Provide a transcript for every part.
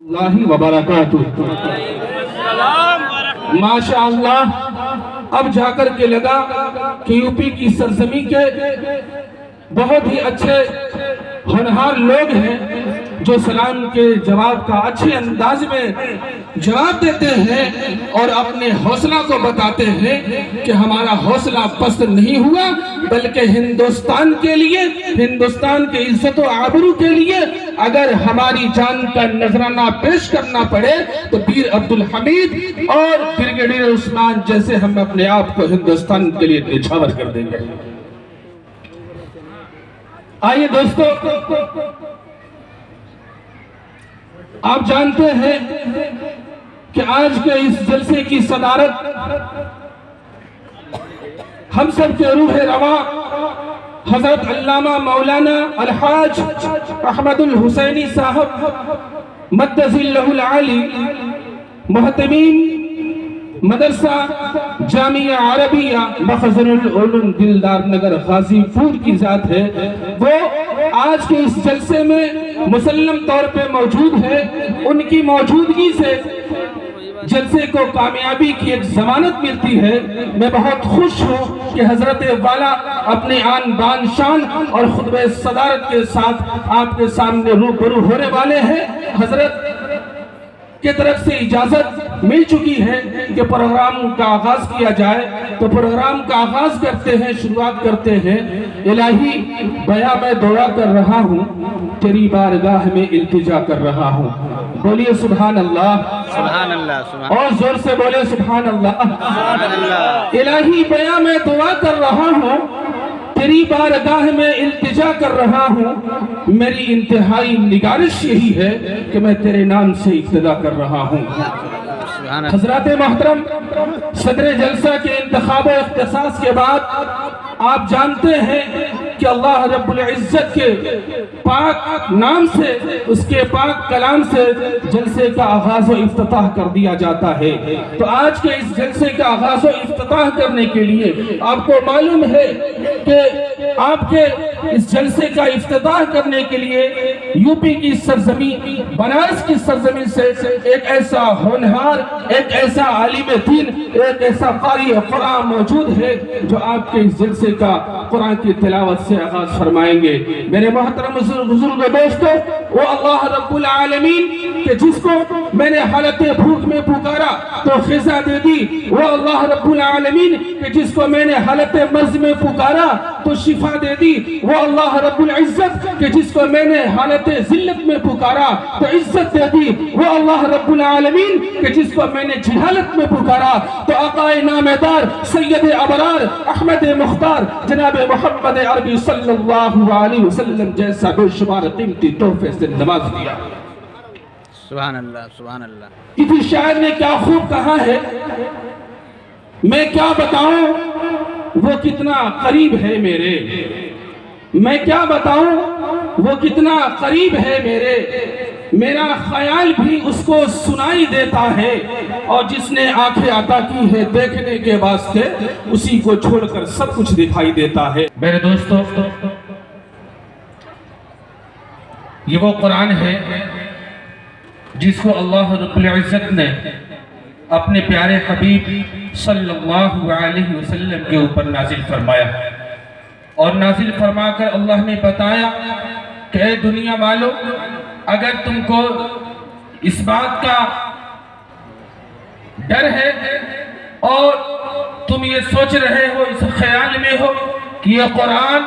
اللہ وبرکاتہ۔ ماشاءاللہ اب جا کر کے لگا کہ یوپی کی سرزمین کے بہت ہی اچھے ہونہار لوگ ہیں جو سلام کے جواب کا اچھے انداز میں جواب دیتے ہیں اور اپنے حوصلہ کو بتاتے ہیں کہ ہمارا حوصلہ پست نہیں ہوا، بلکہ ہندوستان کے لیے، ہندوستان کے عزت و آبرو کے لیے اگر ہماری جان کا نذرانہ پیش کرنا پڑے تو پیر عبدالحمید اور بریگیڈیئر عثمان جیسے ہم اپنے آپ کو ہندوستان کے لیے نچھاور کر دیں گے۔ آئیے دوستو، آپ جانتے ہیں کہ آج کے اس جلسے کی صدارت ہم سب کے روح رواں حضرت علامہ مولانا الحاج احمد الحسینی صاحب مدظ اللہ العالی، محتمین مدرسہ جامعہ عربیہ مخزن العلوم دلدار نگر غازی پور کی ذات ہے، وہ آج کے اس جلسے میں مسلم طور پہ موجود ہے۔ ان کی موجودگی سے جلسے کو کامیابی کی ایک ضمانت ملتی ہے۔ میں بہت خوش ہوں کہ حضرت والا اپنے آن بان شان اور خطبہ صدارت کے ساتھ آپ کے سامنے روبرو ہونے والے ہیں۔ حضرت کی طرف سے اجازت مل چکی ہے کہ پروگرام کا آغاز کیا جائے، تو پروگرام کا آغاز کرتے ہیں، شروعات کرتے ہیں۔ الہی بیا میں دعا کر رہا ہوں، تیری بارگاہ میں التجا کر رہا ہوں۔ بولیے سبحان اللہ، سبحان اللہ، اور زور سے بولے سبحان اللہ۔ سبحان اللہ۔ الہی بیا میں دعا کر رہا ہوں، تیری بارگاہ میں التجا کر رہا ہوں، میری انتہائی نگارش یہی ہے کہ میں تیرے نام سے ابتدا کر رہا ہوں۔ حضرات محترم، صدر جلسہ کے انتخاب و اختصاص کے بعد آپ جانتے ہیں کہ اللہ رب العزت کے پاک نام سے، اس کے پاک کلام سے جلسے کا آغاز و افتتاح کر دیا جاتا ہے۔ تو آج کے اس جلسے کا آغاز و افتتاح کرنے کے لیے آپ کو معلوم ہے کہ آپ کے اس جلسے کا افتتاح کرنے کے لیے یوپی کی سرزمین، بنارس کی سرزمین سے ایک ایسا ہونہار، ایک ایسا عالم دین، ایک ایسا قاری قرآن موجود ہے جو آپ کے اس جلسے کا قرآن کی تلاوت سے آغاز فرمائیں گے۔ میرے محترم بزرگ دوستو، وہ اللہ رب العالمین کہ جس کو میں نے حالت بھوک میں پکارا تو غذا دے دی، وہ اللہ رب العالمین کہ جس کو میں نے حالت مرض میں پکارا تو شفا دے دی، وہ اللہ رب العزت کہ جس کو میں نے حالت ذلت میں پکارا تو عزت دے دی، وہ اللہ رب العالمین کہ جس کو میں نے جہالت میں پکارا تو آقا نامدار سید ابرار احمد مختار جناب محمد عربی صلی اللہ علیہ وسلم جیسا بے شمار قیمتی تحفے سے نواز دیا۔ سبحان اللہ، سبحان اللہ۔ کسی شاعر نے کیا خوب کہا ہے، میں کیا بتاؤں وہ کتنا قریب ہے میرے، میں کیا بتاؤں وہ کتنا قریب ہے میرے، میرا خیال بھی اس کو سنائی دیتا ہے، اور جس نے آنکھیں عطا کی ہے دیکھنے کے واسطے اسی کو چھوڑ کر سب کچھ دکھائی دیتا ہے۔ میرے دوستو، یہ وہ قرآن ہے جس کو اللہ رب العزت نے اپنے پیارے حبیب صلی اللہ علیہ وسلم کے اوپر نازل فرمایا، اور نازل فرما کر اللہ نے بتایا کہ اے دنیا والو، اگر تم کو اس بات کا ڈر ہے اور تم یہ سوچ رہے ہو، اس خیال میں ہو کہ یہ قرآن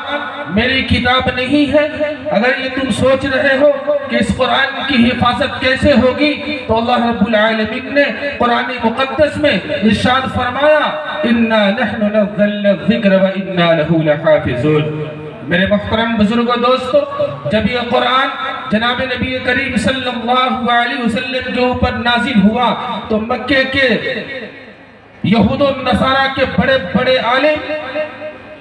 میری کتاب نہیں ہے، اگر یہ تم سوچ رہے ہو کہ اس قرآن کی حفاظت کیسے ہوگی، تو اللہ رب العالمین نے قرآن مقدس میں ارشاد فرمایا اِنَّا نَحْنُ نَزَّلْنَا الذِّكْرَ وَإِنَّا لَهُ لَحَافِظُونَ۔ میرے محترم بزرگ و دوستو، جب یہ قرآن جناب نبی کریم صلی اللہ علیہ وسلم کے اوپر نازل ہوا تو مکے کے یہود و نصارہ کے بڑے بڑے عالم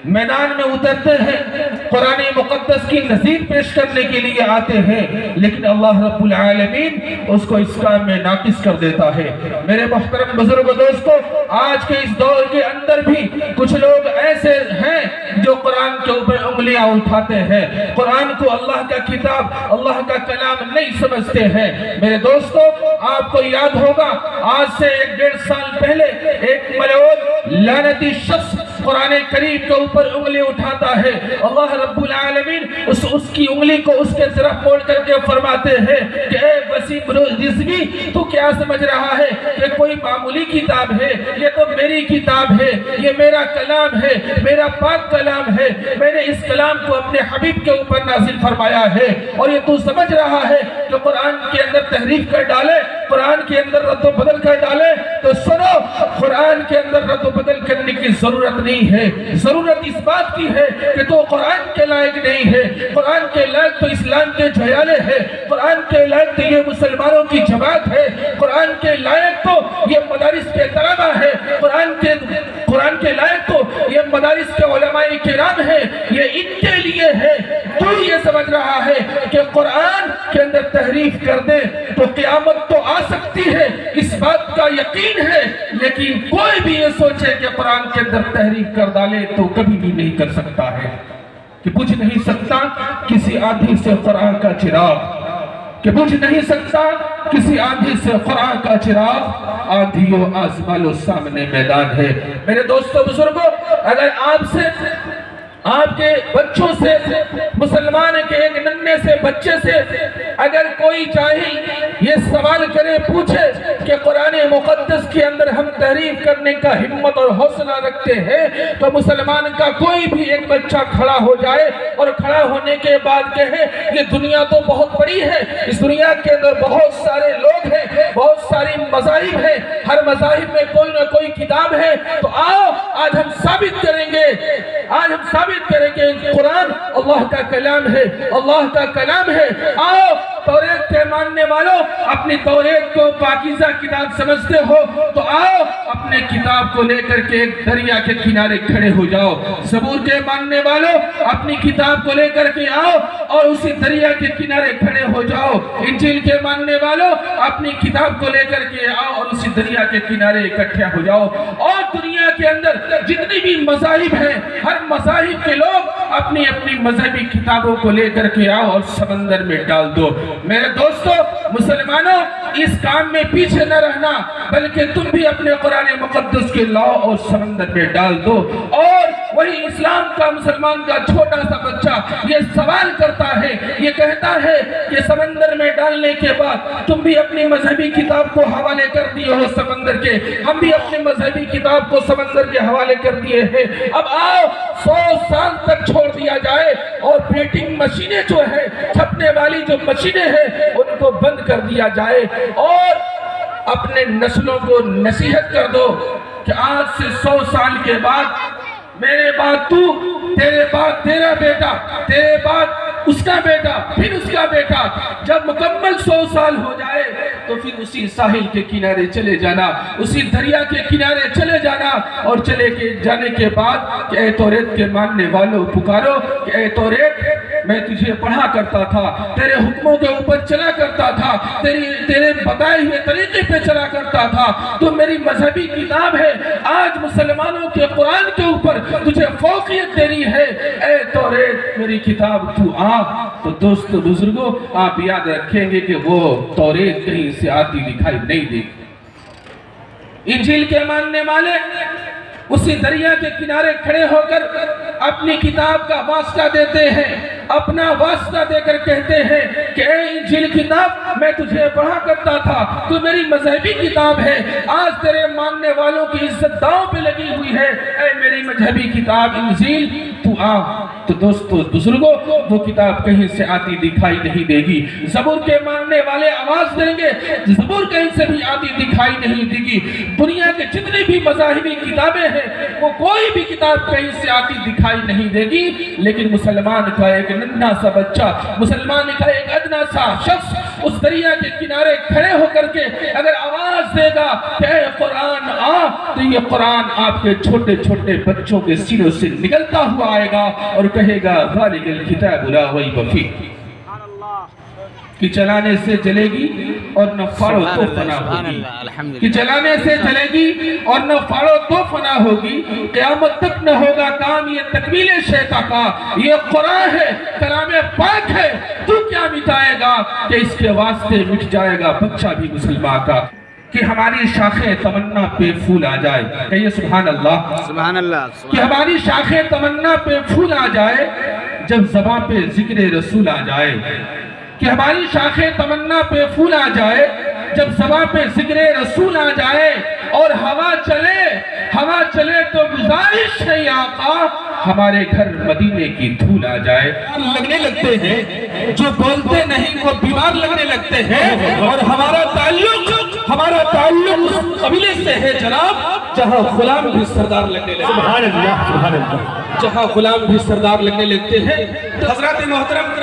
میدان میں اترتے ہیں، قرآن مقدس کی نظیر پیش کرنے کے لیے آتے ہیں، لیکن اللہ رب العالمین اس کو اس کام میں ناقص کر دیتا ہے۔ میرے محترم بزرگ دوستو، آج کے اس دور کے اندر بھی کچھ لوگ ایسے ہیں جو قرآن کے اوپر انگلیاں اٹھاتے ہیں، قرآن کو اللہ کا کتاب، اللہ کا کلام نہیں سمجھتے ہیں۔ میرے دوستو، آپ کو یاد ہوگا آج سے 1.5 سال پہلے ایک ملعون لعنتی شخص قرآن کریم کے اوپر انگلی اٹھاتا ہے، اللہ رب العالمین اس کی انگلی کو اس کے طرف موڑ کر کے فرماتے ہیں کہ اے وسیم رضوی، تو کیا سمجھ رہا ہے کہ کوئی معمولی کتاب ہے؟ یہ تو میری کتاب ہے، یہ میرا کلام ہے، میرا پاک کلام ہے، میں نے اس کلام کو اپنے حبیب کے اوپر نازل فرمایا ہے، اور یہ تو سمجھ رہا ہے کہ قرآن کے اندر تحریف کر ڈالے، قرآن کے اندر رد و بدل کر ڈالے؟ تو سنو، قرآن کے اندر رد و بدل کرنے کی ضرورت نہیں ہے، ضرورت اس بات کی ہے کہ تو قرآن کے لائق نہیں ہے، قرآن کے لائق تو اسلام کے جھیالے ہے، قرآن کے لائق تو یہ مسلمانوں کی جماعت ہے، قرآن کے لائق تو یہ مدارس کے طلبہ ہے، قرآن کے لائق تو یہ مدارس کے علماء کرام ہے، یہ ان کے لیے ہے۔ تو یہ سمجھ رہا ہے کہ قرآن کے اندر تحریف کر دے تو قیامت تو آ سکتی ہے، اس بات کا یقین ہے، لیکن کوئی بھی یہ سوچے کہ قرآن کے اندر تحریف کر ڈالے تو کبھی بھی نہیں کر سکتا ہے، کہ بجھ نہیں سکتا کسی آندھی سے قرآن کا چراغ، کہ بجھ نہیں سکتا کسی آندھی سے قرآن کا چراغ، آندھیوں آزمالو سامنے میدان ہے۔ میرے دوستو بزرگوں، اگر آپ کے بچوں سے، مسلمان کے ایک ننھے سے بچے سے اگر کوئی جاہل یہ سوال کرے، پوچھے کہ قرآن مقدس کے اندر ہم تحریف کرنے کا ہمت اور حوصلہ رکھتے ہیں، تو مسلمان کا کوئی بھی ایک بچہ کھڑا ہو جائے اور کھڑا ہونے کے بعد کہے یہ دنیا تو بہت بڑی ہے، اس دنیا کے اندر بہت سارے لوگ ہیں، بہت ساری مذاہب ہیں، ہر مذاہب میں کوئی نہ کوئی کتاب ہے، تو آؤ آج ہم ثابت کریں گے کہ قرآن اللہ کا کلام ہے، اللہ کا کلام ہے۔ آؤ، توریت کے ماننے والوں اپنی توریت کو پاکیزہ کتاب سمجھتے ہو تو آؤ اپنے کتاب کو لے کر کے ایک دریا کے کنارے کھڑے ہو جاؤ۔ زبور کے ماننے والوں اپنی کتاب کو لے کر کے آؤ اور اسی دریا کے کنارے کھڑے ہو جاؤ۔ انجیل کے ماننے والوں اپنی کتاب کو لے کر کے آؤ اور اسی دریا کے کنارے اکٹھے ہو جاؤ۔ اور دنیا کے اندر جتنی بھی مذاہب ہیں، ہر مذاہب کے لوگ اپنی مذہبی کتابوں کو لے کر کے آؤ اور سمندر میں ڈال دو۔ میرے دوستو مسلمانوں، اس کام میں پیچھے نہ رہنا، بلکہ تم بھی اپنے قرآن مقدس کے لاؤ اور سمندر میں ڈال دو۔ اور وہی اسلام کا مسلمان کا چھوٹا سا بچہ یہ سوال کرتا ہے، یہ کہتا ہے کہ سمندر میں ڈالنے کے بعد تم بھی اپنی مذہبی کتاب کو حوالے کر دیے ہو سمندر کے، ہم بھی اپنی مذہبی کتاب کو سمندر کے حوالے کر دیے ہیں، اب آؤ 100 سال تک چھوڑ دیا جائے اور پرنٹنگ مشینیں جو ہے، چھپنے والی جو مشینیں ہیں ان کو بند کر دیا جائے، اور اپنے نسلوں کو نصیحت کر دو کہ آج سے 100 سال کے بعد میرے بعد تو، تیرے بعد تیرا بیٹا، تیرے بعد اس کا بیٹا، پھر اس کا بیٹا، جب مکمل 100 سال ہو جائے تو پھر اسی ساحل کے کنارے چلے جانا، اسی دریا کے کنارے چلے جانا، اور چلے کے جانے کے بعد کہ اے توریت کے ماننے والوں پکارو کہ اے توریت، میں تجھے پڑھا کرتا تھا، تیرے حکموں کے اوپر چلا کرتا تھا، تیرے بتائے ہوئے طریقے پہ چلا کرتا تھا، تو میری مذہبی کتاب ہے، آج مسلمانوں کے قرآن کے اوپر تجھے فوقیت دینی ہے، اے توریت میری کتاب تو آ۔ تو دوستو بزرگوں، آپ یاد رکھیں گے کہ وہ توریت کہیں سے آتی دکھائی نہیں دے گی۔ انجیل کے ماننے والے اسی دریا کے کنارے کھڑے ہو کر اپنی کتاب کا واسطہ دیتے ہیں، اپنا واسطہ دے کر کہتے ہیں کہ اے انجیل کتاب، میں تجھے پڑھا کرتا تھا، تو میری مذہبی کتاب ہے، آج تیرے ماننے والوں کی عزت داؤں پہ لگی ہوئی ہے، اے میری مذہبی کتاب انجیل تو آ۔ تو دوستو بزرگوں، وہ کتاب کہیں سے آتی دکھائی نہیں دے گی۔ زبور کے ماننے والے آواز دیں گے، زبور کہیں سے بھی آتی دکھائی نہیں دے گی۔ دنیا کے جتنے بھی مذاہبی کتابیں ہیں، وہ کوئی بھی کتاب کہیں سے آتی دکھائی نہیں دے گی، لیکن مسلمان کا ایک ننھا سا بچہ، مسلمان کا ایک ادنا سا شخص اس دریا کے کنارے کھڑے ہو کر کے اگر آواز دے گا کہ اے قرآن آ، تو یہ قرآن آپ کے چھوٹے چھوٹے بچوں کے سینوں سے نکلتا ہوا آئے گا اور کہے گا ذالک الکتاب لا ریب فیہ، کہ چلانے سے چلے گی اور نہ پھاڑو تو فنا ہوگی، کہ چلانے سے چلے گی اور نہ پھاڑو تو فنا ہوگی، قیامت تک نہ ہوگا کام یہ تکمیل شیطہ کا، یہ قرآن ہے، کلام پاک ہے، تو کیا مٹائے گا کہ اس کے واسطے مٹ جائے گا بچہ بھی مسلمان کا، کہ ہماری شاخیں تمنا پہ پھول آ جائے، کہیے سبحان اللہ، سبحان اللہ، کہ ہماری شاخیں تمنا پہ پھول آ جائے جب زباں پہ ذکر رسول آ جائے، کہ ہماری شاخیں تمنا پہ پھول آ جائے جب زباں پہ ذکر رسول آ جائے، اور ہوا چلے تو گزارش ہے یا آقا ہمارے گھر مدینے کی دھول آ جائے۔ لگنے لگتے ہیں جو بولتے نہیں وہ بیمار لگنے لگتے ہیں، اور ہمارا تعلق اس قبیلے سے ہے جناب جہاں غلام بھی سردار لگنے لگتے ہیں، سبحان اللہ سبحان اللہ۔ جہاں غلام بھی سردار لگنے لگتے ہیں۔ حضرات محترم،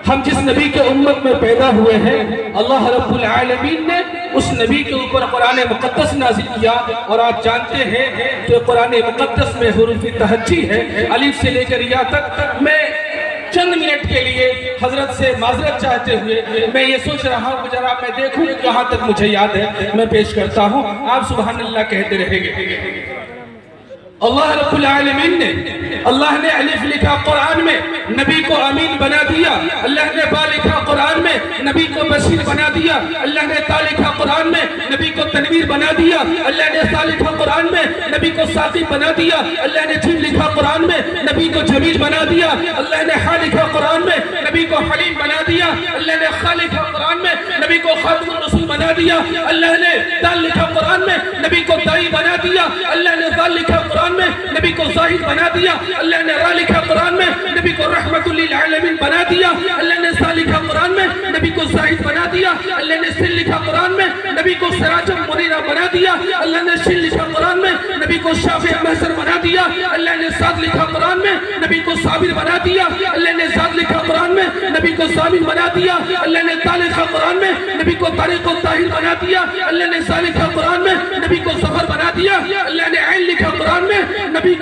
ہم جس نبی کے امت میں پیدا ہوئے ہیں، اللہ رب العالمین نے اس نبی کے اوپر قرآن مقدس نازل کیا، اور آپ جانتے ہیں کہ قرآن مقدس میں حروف تہجی ہے، الف سے لے کر یا تک۔ میں چند منٹ کے لیے حضرت سے معذرت چاہتے ہوئے میں یہ سوچ رہا ہوں ذرا میں دیکھوں کہاں تک مجھے یاد ہے، میں پیش کرتا ہوں، آپ سبحان اللہ کہتے رہیں گے۔ اللہ رب العالمین نے، اللہ نے الف لکھا قرآن میں، نبی کو امین بنا دیا، اللہ نے با لکھا قرآن میں، نبی کو بشیر بنا دیا، اللہ نے تا لکھا قرآن میں، نبی کو تنویر بنا دیا، اللہ نے سا لکھا قرآن میں، نبی کو ساقی بنا دیا، اللہ نے جیم لکھا قرآن میں، نبی کو جمیل بنا دیا، اللہ نے ہا لکھا قرآن میں، نبی کو حلیم بنا دیا، اللہ نے خا لکھا قرآن میں، نبی کو خاتم الرسول بنا دیا، اللہ نے دال لکھا قرآن میں، نبی کو دائی بنا دیا، اللہ نے ذال لکھا قرآن میں، نبی کو زاہد بنا دیا، اللہ نے را لکھا قرآن میں، نبی کو رحمت للعالمین بنا دیا، اللہ نے سا لکھا قرآن میں، نبی کو زاہد بنا دیا، اللہ نے سن لکھا قرآن میں، نبی کو سراج منیرہ بنا دیا، اللہ نے شن لکھا قرآن میں، نبی کو شافع محسر بنا دیا، اللہ نے ساد لکھا قرآن میں، نبی کو صابر بنا دیا، اللہ نے زاد لکھا قرآن میں، نبی کو ضامن بنا دیا، اللہ نے تا لکھا قرآن میں، نبی کو طارق و طاہر بنا دیا، اللہ نے زا لکھا قرآن میں، نبی کو ظفر بنا دیا، اللہ نے عین لکھا قرآن میں، نبی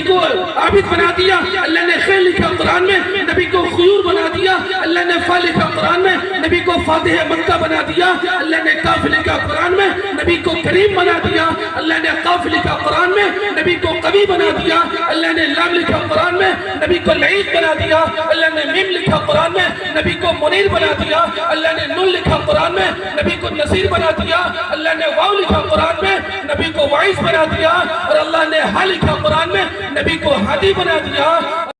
کو عابد بنا دیا، اللہ نے خیر لکھا قرآن میں، نبی کو خیور بنا دیا، اللہ نے فا لکھا قرآن میں، نبی کو فاتح مکہ بنا دیا، اللہ نے کاف لکھا قرآن میں، نبی کو کریم بنا دیا، اللہ نے قاف لکھا قرآن میں، نبی کو قوی بنا دیا، اللہ نے لام لکھا قرآن میں، نبی کو لعید بنا دیا، اللہ نے میم لکھا قرآن میں، نبی کو منیر بنا دیا، اللہ نے نون لکھا قرآن میں، نبی کو نصیر بنا دیا، اللہ نے واو لکھا قرآن میں، نبی کو وائس بنا دیا، اور اللہ نے ہا لکھا قرآن میں، نبی کو ہادی بنا دیا۔